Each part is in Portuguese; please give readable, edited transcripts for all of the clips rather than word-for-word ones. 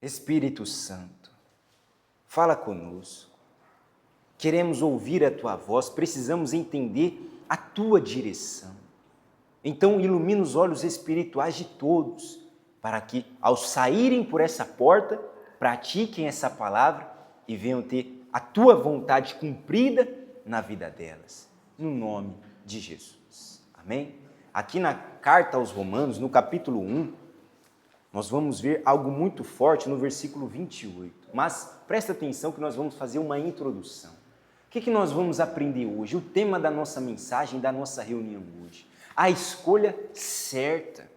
Espírito Santo, fala conosco. Queremos ouvir a Tua voz, precisamos entender a Tua direção. Então, ilumina os olhos espirituais de todos, para que, ao saírem por essa porta, pratiquem essa palavra e venham ter a Tua vontade cumprida na vida delas. No nome de Jesus. Amém? Aqui na carta aos Romanos, no capítulo 1, nós vamos ver algo muito forte no versículo 28. Mas presta atenção que nós vamos fazer uma introdução. O que nós vamos aprender hoje? O tema da nossa mensagem, da nossa reunião hoje. A escolha certa.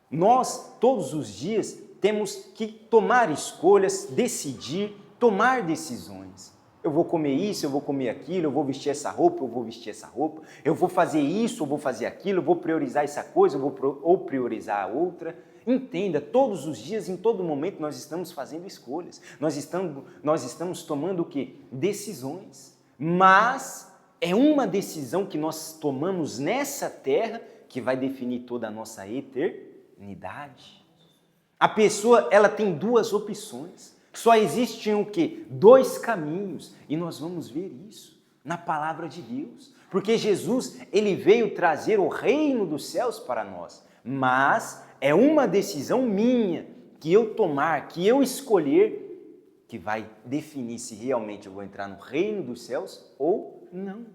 Nós, todos os dias, temos que tomar escolhas, decidir, tomar decisões. Eu vou comer isso, eu vou comer aquilo, eu vou vestir essa roupa, eu vou vestir essa roupa, eu vou fazer isso, eu vou fazer aquilo, eu vou priorizar essa coisa, ou priorizar a outra. Entenda, todos os dias, em todo momento, nós estamos fazendo escolhas. Nós estamos tomando o quê? Decisões. Mas é uma decisão que nós tomamos nessa terra que vai definir toda a nossa eternidade. A pessoa, ela tem duas opções. Só existem o quê? Dois caminhos. E nós vamos ver isso na palavra de Deus. Porque Jesus, ele veio trazer o reino dos céus para nós. Mas é uma decisão minha que eu tomar, que eu escolher, que vai definir se realmente eu vou entrar no reino dos céus ou não.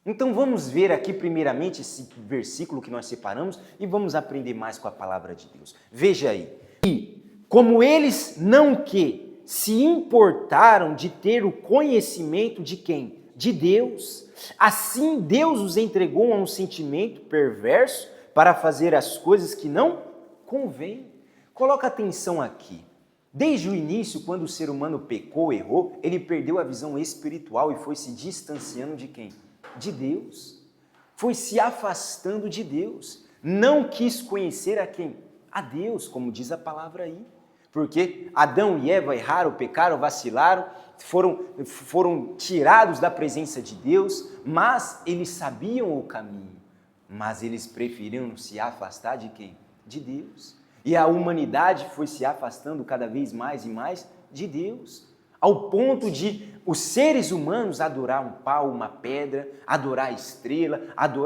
Então vamos ver aqui primeiramente esse versículo que nós separamos e vamos aprender mais com a palavra de Deus. Veja aí. E como eles não que se importaram de ter o conhecimento de quem? De Deus. Assim Deus os entregou a um sentimento perverso para fazer as coisas que não convêm. Coloca atenção aqui. Desde o início, quando o ser humano pecou, errou, ele perdeu a visão espiritual e foi se distanciando de quem? De Deus. Foi se afastando de Deus. Não quis conhecer a quem? A Deus, como diz a palavra aí. Porque Adão e Eva erraram, pecaram, vacilaram, foram tirados da presença de Deus, mas eles sabiam o caminho. Mas eles preferiram se afastar de quem? De Deus. E a humanidade foi se afastando cada vez mais e mais de Deus, ao ponto de os seres humanos adorar um pau, uma pedra, adorar a estrela,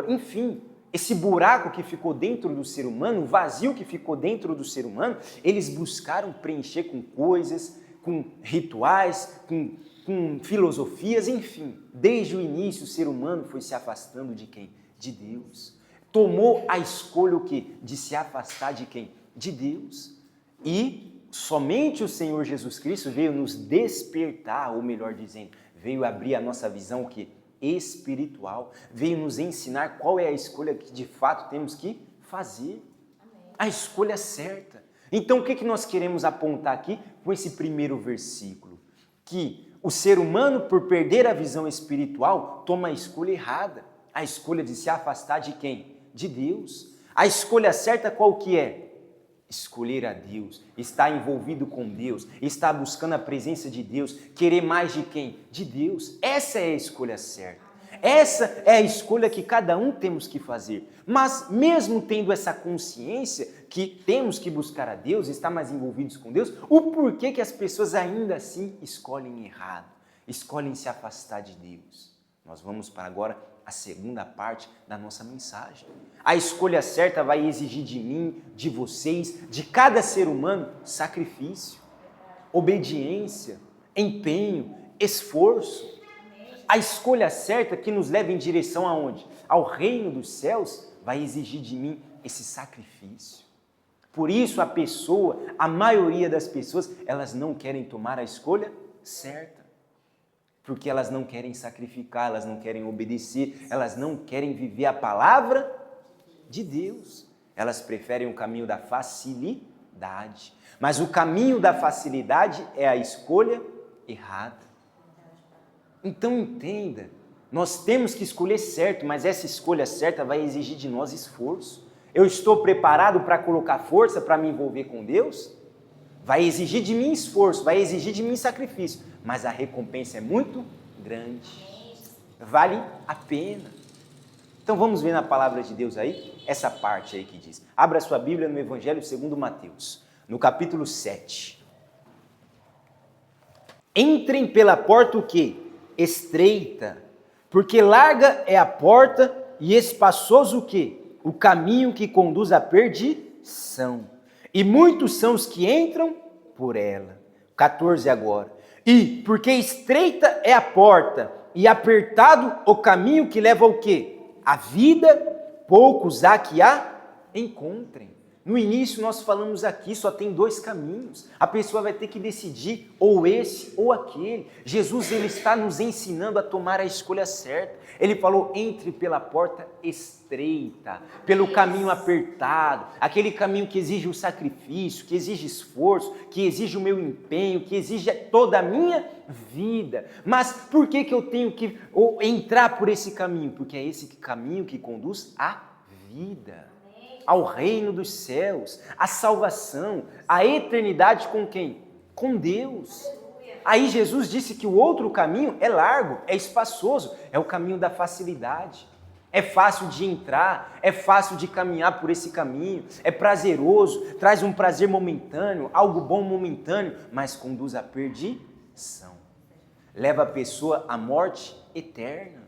enfim, esse buraco que ficou dentro do ser humano, o vazio que ficou dentro do ser humano, eles buscaram preencher com coisas, com rituais, com filosofias, enfim. Desde o início o ser humano foi se afastando de quem? De Deus. Tomou a escolha o quê? De se afastar de quem? De Deus. E somente o Senhor Jesus Cristo veio nos despertar, ou melhor dizendo, veio abrir a nossa visão o quê? Espiritual. Veio nos ensinar qual é a escolha que de fato temos que fazer. Amém. A escolha certa. Então o que nós queremos apontar aqui com esse primeiro versículo? Que o ser humano, por perder a visão espiritual, toma a escolha errada. A escolha de se afastar de quem? De Deus. A escolha certa qual que é? Escolher a Deus, estar envolvido com Deus, estar buscando a presença de Deus, querer mais de quem? De Deus. Essa é a escolha certa. Essa é a escolha que cada um temos que fazer. Mas mesmo tendo essa consciência que temos que buscar a Deus, estar mais envolvidos com Deus, o porquê que as pessoas ainda assim escolhem errado, escolhem se afastar de Deus? Nós vamos para agora a segunda parte da nossa mensagem. A escolha certa vai exigir de mim, de vocês, de cada ser humano, sacrifício, obediência, empenho, esforço. A escolha certa que nos leva em direção aonde? Ao reino dos céus, vai exigir de mim esse sacrifício. Por isso a maioria das pessoas, elas não querem tomar a escolha certa. Porque elas não querem sacrificar, elas não querem obedecer, elas não querem viver a palavra de Deus. Elas preferem o caminho da facilidade. Mas o caminho da facilidade é a escolha errada. Então entenda, nós temos que escolher certo, mas essa escolha certa vai exigir de nós esforço. Eu estou preparado para colocar força para me envolver com Deus? Vai exigir de mim esforço, vai exigir de mim sacrifício, mas a recompensa é muito grande. Vale a pena. Então vamos ver na palavra de Deus aí, essa parte aí que diz. Abra sua Bíblia no Evangelho segundo Mateus, no capítulo 7. Entrem pela porta o quê? Estreita, porque larga é a porta e espaçoso o quê? O caminho que conduz à perdição. E muitos são os que entram por ela. 14 agora. E porque estreita é a porta e apertado o caminho que leva ao quê? A vida, poucos há que a encontrem. No início nós falamos aqui, só tem 2 caminhos. A pessoa vai ter que decidir ou esse ou aquele. Jesus ele está nos ensinando a tomar a escolha certa. Ele falou, entre pela porta estreita, pelo caminho apertado, aquele caminho que exige o sacrifício, que exige esforço, que exige o meu empenho, que exige toda a minha vida. Mas por que eu tenho que entrar por esse caminho? Porque é esse caminho que conduz à vida, ao reino dos céus, à salvação, à eternidade com quem? Com Deus. Aí Jesus disse que o outro caminho é largo, é espaçoso, é o caminho da facilidade. É fácil de entrar, é fácil de caminhar por esse caminho, é prazeroso, traz um prazer momentâneo, algo bom momentâneo, mas conduz à perdição. Leva a pessoa à morte eterna.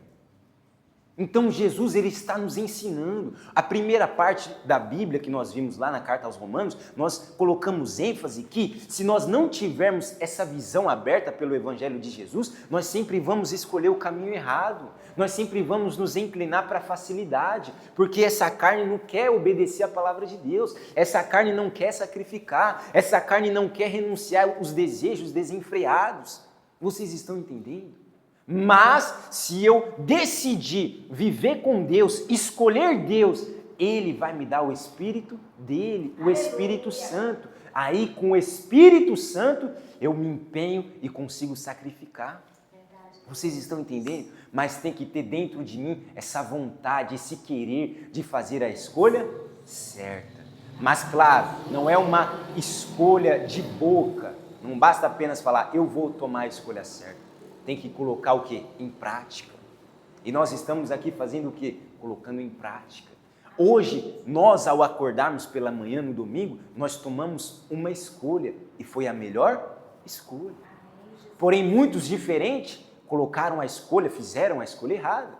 Então Jesus ele está nos ensinando. A primeira parte da Bíblia que nós vimos lá na carta aos Romanos, nós colocamos ênfase que se nós não tivermos essa visão aberta pelo Evangelho de Jesus, nós sempre vamos escolher o caminho errado. Nós sempre vamos nos inclinar para a facilidade, porque essa carne não quer obedecer a palavra de Deus, essa carne não quer sacrificar, essa carne não quer renunciar aos desejos desenfreados. Vocês estão entendendo? Mas se eu decidir viver com Deus, escolher Deus, Ele vai me dar o Espírito dele, o Espírito Santo. Aí com o Espírito Santo eu me empenho e consigo sacrificar. Vocês estão entendendo? Mas tem que ter dentro de mim essa vontade, esse querer de fazer a escolha certa. Mas claro, não é uma escolha de boca. Não basta apenas falar, eu vou tomar a escolha certa. Tem que colocar o quê? Em prática. E nós estamos aqui fazendo o quê? Colocando em prática. Hoje, nós ao acordarmos pela manhã no domingo, nós tomamos uma escolha e foi a melhor escolha. Porém, muitos diferentes colocaram a escolha, fizeram a escolha errada.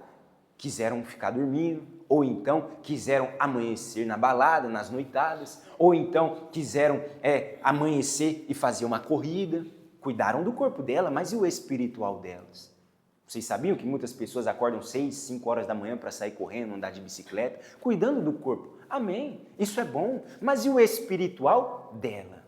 Quiseram ficar dormindo, ou então quiseram amanhecer na balada, nas noitadas, ou então quiseram amanhecer e fazer uma corrida. Cuidaram do corpo dela, mas e o espiritual delas? Vocês sabiam que muitas pessoas acordam 6, 5 horas da manhã para sair correndo, andar de bicicleta, cuidando do corpo? Amém, isso é bom, mas e o espiritual dela?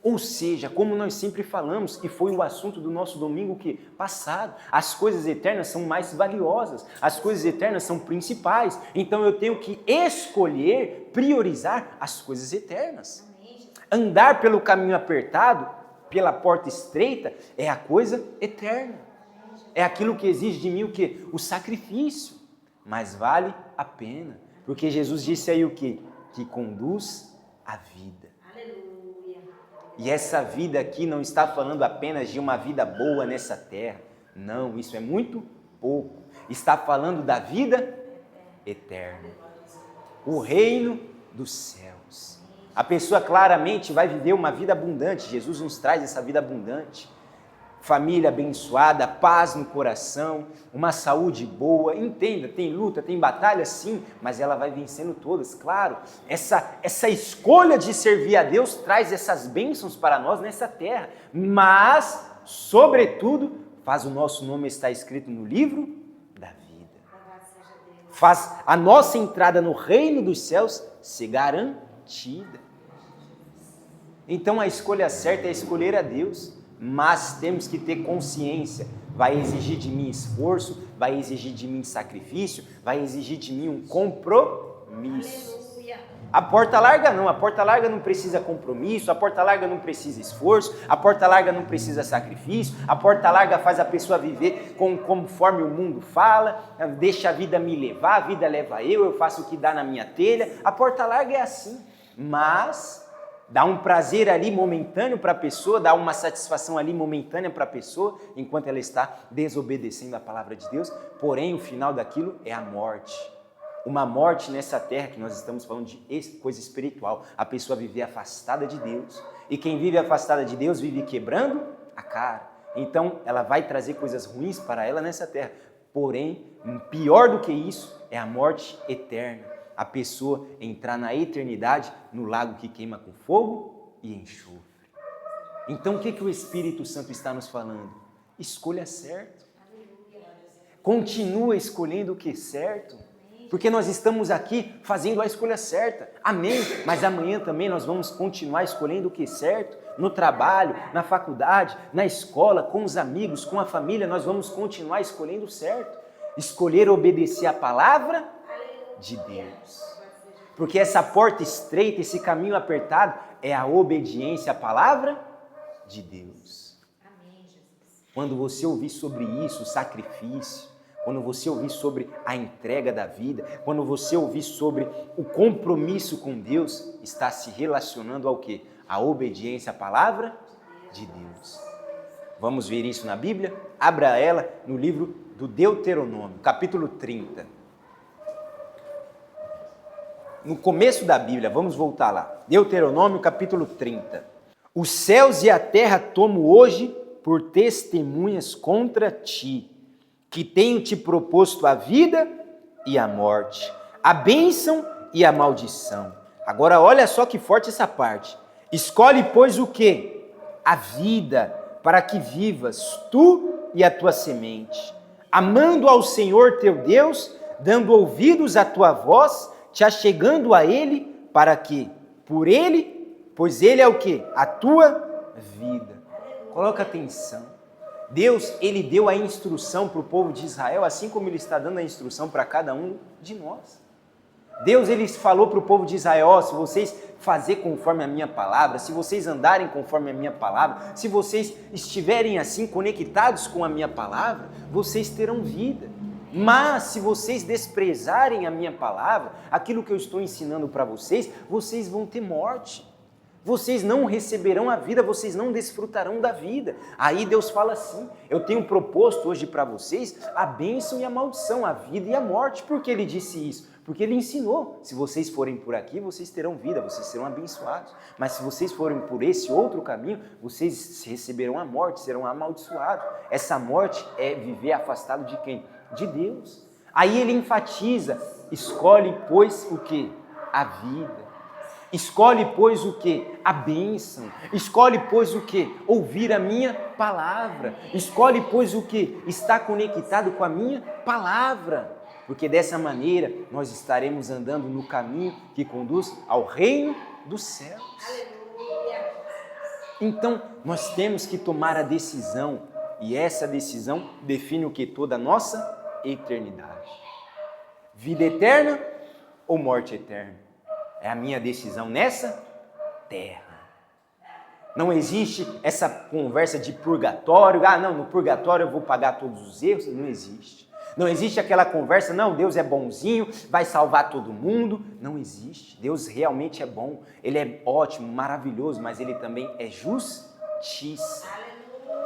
Ou seja, como nós sempre falamos, e foi o assunto do nosso domingo passado, as coisas eternas são mais valiosas, as coisas eternas são principais, então eu tenho que escolher, priorizar as coisas eternas. Andar pelo caminho apertado, pela porta estreita, é a coisa eterna. É aquilo que exige de mim o quê? O sacrifício. Mas vale a pena. Porque Jesus disse aí o quê? Que conduz a vida. Aleluia. E essa vida aqui não está falando apenas de uma vida boa nessa terra. Não, isso é muito pouco. Está falando da vida eterna. O reino dos céus. A pessoa claramente vai viver uma vida abundante. Jesus nos traz essa vida abundante. Família abençoada, paz no coração, uma saúde boa. Entenda, tem luta, tem batalha sim, mas ela vai vencendo todas, claro. Essa escolha de servir a Deus traz essas bênçãos para nós nessa terra. Mas, sobretudo, faz o nosso nome estar escrito no livro da vida. Faz a nossa entrada no reino dos céus ser garantida. Então a escolha certa é escolher a Deus, mas temos que ter consciência, vai exigir de mim esforço, vai exigir de mim sacrifício, vai exigir de mim um compromisso. Aleluia. A porta larga não precisa compromisso, a porta larga não precisa esforço, a porta larga não precisa sacrifício, a porta larga faz a pessoa viver conforme o mundo fala, deixa a vida me levar, a vida leva eu faço o que dá na minha telha, a porta larga é assim, mas dá um prazer ali momentâneo para a pessoa, dá uma satisfação ali momentânea para a pessoa, enquanto ela está desobedecendo a palavra de Deus, porém o final daquilo é a morte. Uma morte nessa terra que nós estamos falando de coisa espiritual, a pessoa viver afastada de Deus. E quem vive afastada de Deus vive quebrando a cara. Então, ela vai trazer coisas ruins para ela nessa terra. Porém, pior do que isso é a morte eterna. A pessoa entrar na eternidade no lago que queima com fogo e enxofre. Então, o que o Espírito Santo está nos falando? Escolha certo. Continua escolhendo o que é certo. Porque nós estamos aqui fazendo a escolha certa. Amém. Mas amanhã também nós vamos continuar escolhendo o que é certo. No trabalho, na faculdade, na escola, com os amigos, com a família, nós vamos continuar escolhendo o certo. Escolher obedecer a palavra de Deus. Porque essa porta estreita, esse caminho apertado, é a obediência à palavra de Deus. Quando você ouvir sobre isso, o sacrifício, quando você ouvir sobre a entrega da vida, quando você ouvir sobre o compromisso com Deus, está se relacionando ao quê? A obediência à palavra de Deus. Vamos ver isso na Bíblia? Abra ela no livro do Deuteronômio, capítulo 30. No começo da Bíblia, vamos voltar lá. Deuteronômio, capítulo 30. Os céus e a terra tomo hoje por testemunhas contra ti, que tenho te proposto a vida e a morte, a bênção e a maldição. Agora olha só que forte essa parte. Escolhe, pois, o quê? A vida, para que vivas tu e a tua semente, amando ao Senhor teu Deus, dando ouvidos à tua voz, te achegando a Ele, para que, por Ele, pois Ele é o quê? A tua vida. Coloca atenção. Deus, Ele deu a instrução para o povo de Israel, assim como Ele está dando a instrução para cada um de nós. Deus, Ele falou para o povo de Israel, se vocês fazer conforme a minha palavra, se vocês andarem conforme a minha palavra, se vocês estiverem assim conectados com a minha palavra, vocês terão vida. Mas se vocês desprezarem a minha palavra, aquilo que eu estou ensinando para vocês, vocês vão ter morte. Vocês não receberão a vida, vocês não desfrutarão da vida. Aí Deus fala assim, eu tenho proposto hoje para vocês a bênção e a maldição, a vida e a morte. Por que Ele disse isso? Porque Ele ensinou, se vocês forem por aqui, vocês terão vida, vocês serão abençoados. Mas se vocês forem por esse outro caminho, vocês receberão a morte, serão amaldiçoados. Essa morte é viver afastado de quem? De Deus. Aí Ele enfatiza, escolhe, pois, o quê? A vida. Escolhe, pois, o quê? A bênção. Escolhe, pois, o quê? Ouvir a minha palavra. Escolhe, pois, o quê? Estar conectado com a minha palavra. Porque dessa maneira nós estaremos andando no caminho que conduz ao reino dos céus. Então, nós temos que tomar a decisão. E essa decisão define o que? Toda a nossa eternidade. Vida eterna ou morte eterna? É a minha decisão nessa terra. Não existe essa conversa de purgatório. Ah, não, no purgatório eu vou pagar todos os erros. Não existe. Não existe aquela conversa, não, Deus é bonzinho, vai salvar todo mundo. Não existe. Deus realmente é bom. Ele é ótimo, maravilhoso, mas Ele também é justiça.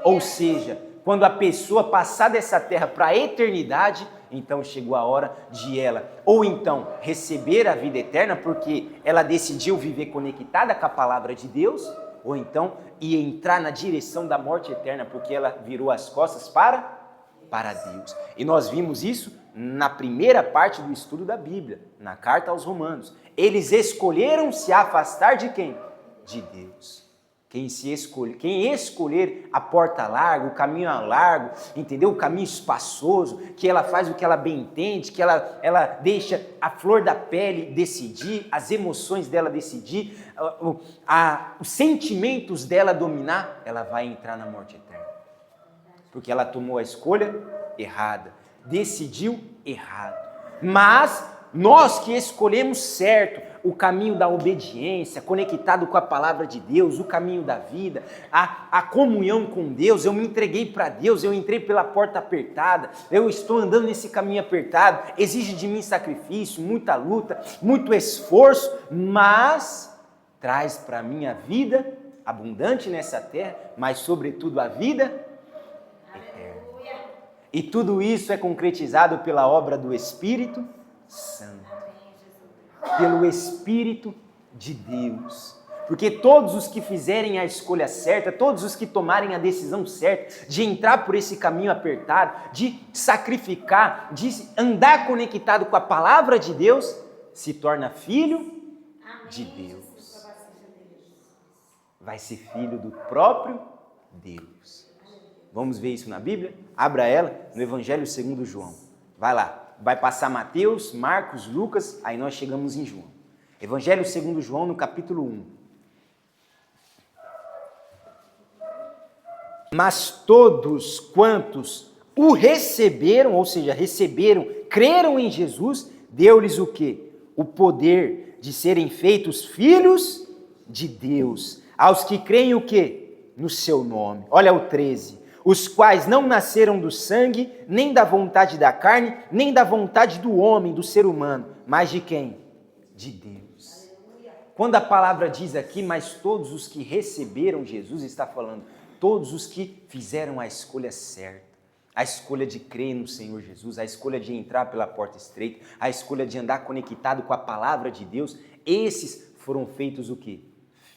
Ou seja, quando a pessoa passar dessa terra para a eternidade, então chegou a hora de ela, ou então receber a vida eterna, porque ela decidiu viver conectada com a palavra de Deus, ou então ir entrar na direção da morte eterna, porque ela virou as costas para Deus. E nós vimos isso na primeira parte do estudo da Bíblia, na carta aos Romanos. Eles escolheram se afastar de quem? De Deus. Quem escolher a porta larga, o caminho largo, entendeu? O caminho espaçoso, que ela faz o que ela bem entende, que ela deixa a flor da pele decidir, as emoções dela decidir, os sentimentos dela dominar, ela vai entrar na morte eterna. Porque ela tomou a escolha errada, decidiu errado. Mas nós que escolhemos certo, o caminho da obediência, conectado com a palavra de Deus, o caminho da vida, a comunhão com Deus, eu me entreguei para Deus, eu entrei pela porta apertada, eu estou andando nesse caminho apertado, exige de mim sacrifício, muita luta, muito esforço, mas traz para mim a vida abundante nessa terra, mas sobretudo a vida eterna. E tudo isso é concretizado pela obra do Espírito Santo. Pelo Espírito de Deus. porque todos os que fizerem a escolha certa, todos os que tomarem a decisão certa de entrar por esse caminho apertado, de sacrificar, de andar conectado com a palavra de Deus, se torna filho de Deus. Vai ser filho do próprio Deus. Vamos ver isso na Bíblia? Abra ela no Evangelho segundo João. Vai lá, vai passar Mateus, Marcos, Lucas, aí nós chegamos em João. Evangelho segundo João, no capítulo 1. Mas todos quantos o receberam, ou seja, receberam, creram em Jesus, deu-lhes o quê? O poder de serem feitos filhos de Deus. Aos que creem o quê? No seu nome. Olha o 13. Os quais não nasceram do sangue, nem da vontade da carne, nem da vontade do homem, do ser humano, mas de quem? De Deus. Quando a palavra diz aqui, mas todos os que receberam Jesus, está falando todos os que fizeram a escolha certa, a escolha de crer no Senhor Jesus, a escolha de entrar pela porta estreita, a escolha de andar conectado com a palavra de Deus, esses foram feitos o quê?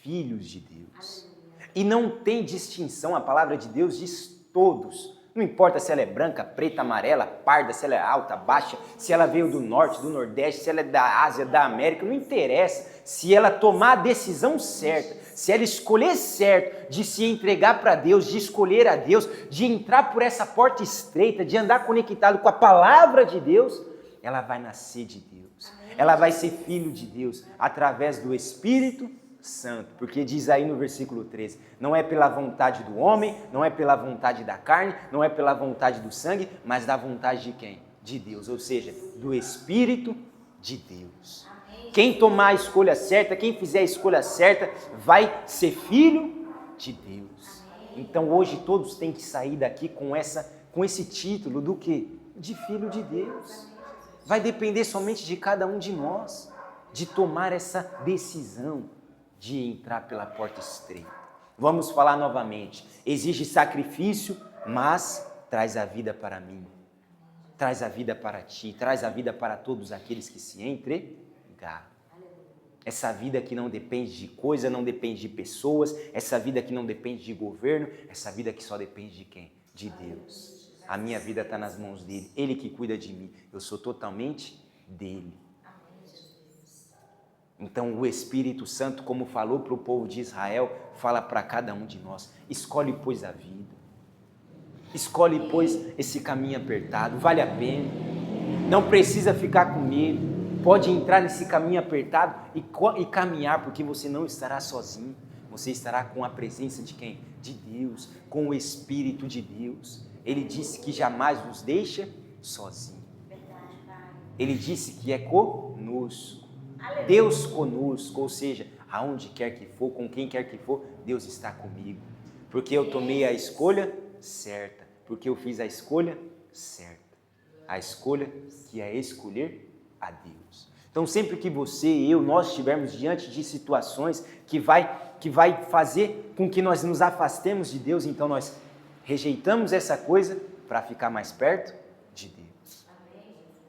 Filhos de Deus. E não tem distinção, a palavra de Deus diz todos. Não importa se ela é branca, preta, amarela, parda, se ela é alta, baixa, se ela veio do norte, do nordeste, se ela é da Ásia, da América, não interessa. Se ela tomar a decisão certa, se ela escolher certo de se entregar para Deus, de escolher a Deus, de entrar por essa porta estreita, de andar conectado com a palavra de Deus, ela vai nascer de Deus. Ela vai ser filho de Deus através do Espírito Santo, porque diz aí no versículo 13, não é pela vontade do homem, não é pela vontade da carne, não é pela vontade do sangue, mas da vontade de quem? De Deus, ou seja, do Espírito de Deus. Quem tomar a escolha certa, quem fizer a escolha certa, vai ser filho de Deus. Então hoje todos têm que sair daqui com esse título do quê? De filho de Deus. Vai depender somente de cada um de nós, de tomar essa decisão de entrar pela porta estreita. Vamos falar novamente. Exige sacrifício, mas traz a vida para mim. Traz a vida para ti, traz a vida para todos aqueles que se entregaram. Essa vida que não depende de coisa, não depende de pessoas, essa vida que não depende de governo, essa vida que só depende de quem? De Deus. A minha vida está nas mãos dele, ele que cuida de mim. Eu sou totalmente dele. Então o Espírito Santo, como falou para o povo de Israel, fala para cada um de nós. Escolhe, pois, a vida. Escolhe, pois, esse caminho apertado. Vale a pena. Não precisa ficar com medo. Pode entrar nesse caminho apertado e caminhar, porque você não estará sozinho. Você estará com a presença de quem? De Deus, com o Espírito de Deus. Ele disse que jamais nos deixa sozinho. Ele disse que é conosco. Deus conosco, ou seja, aonde quer que for, com quem quer que for, Deus está comigo. Porque eu tomei a escolha certa, porque eu fiz a escolha certa. A escolha que é escolher a Deus. Então sempre que você e eu, nós estivermos diante de situações que vai fazer com que nós nos afastemos de Deus, então nós rejeitamos essa coisa para ficar mais perto de Deus.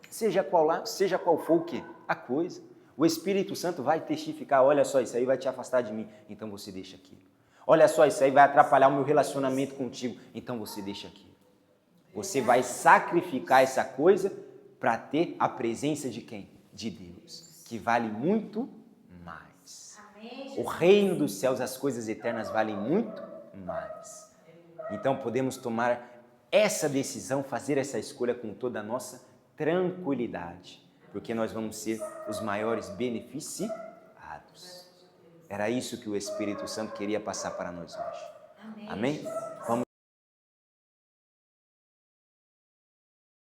Seja qual for o que? A coisa. O Espírito Santo vai testificar, olha só, isso aí vai te afastar de mim, então você deixa aquilo. Olha só, isso aí vai atrapalhar o meu relacionamento contigo, então você deixa aquilo. Você vai sacrificar essa coisa para ter a presença de quem? De Deus, que vale muito mais. O reino dos céus, as coisas eternas valem muito mais. Então podemos tomar essa decisão, fazer essa escolha com toda a nossa tranquilidade, porque nós vamos ser os maiores beneficiados. Era isso que o Espírito Santo queria passar para nós hoje. Amém?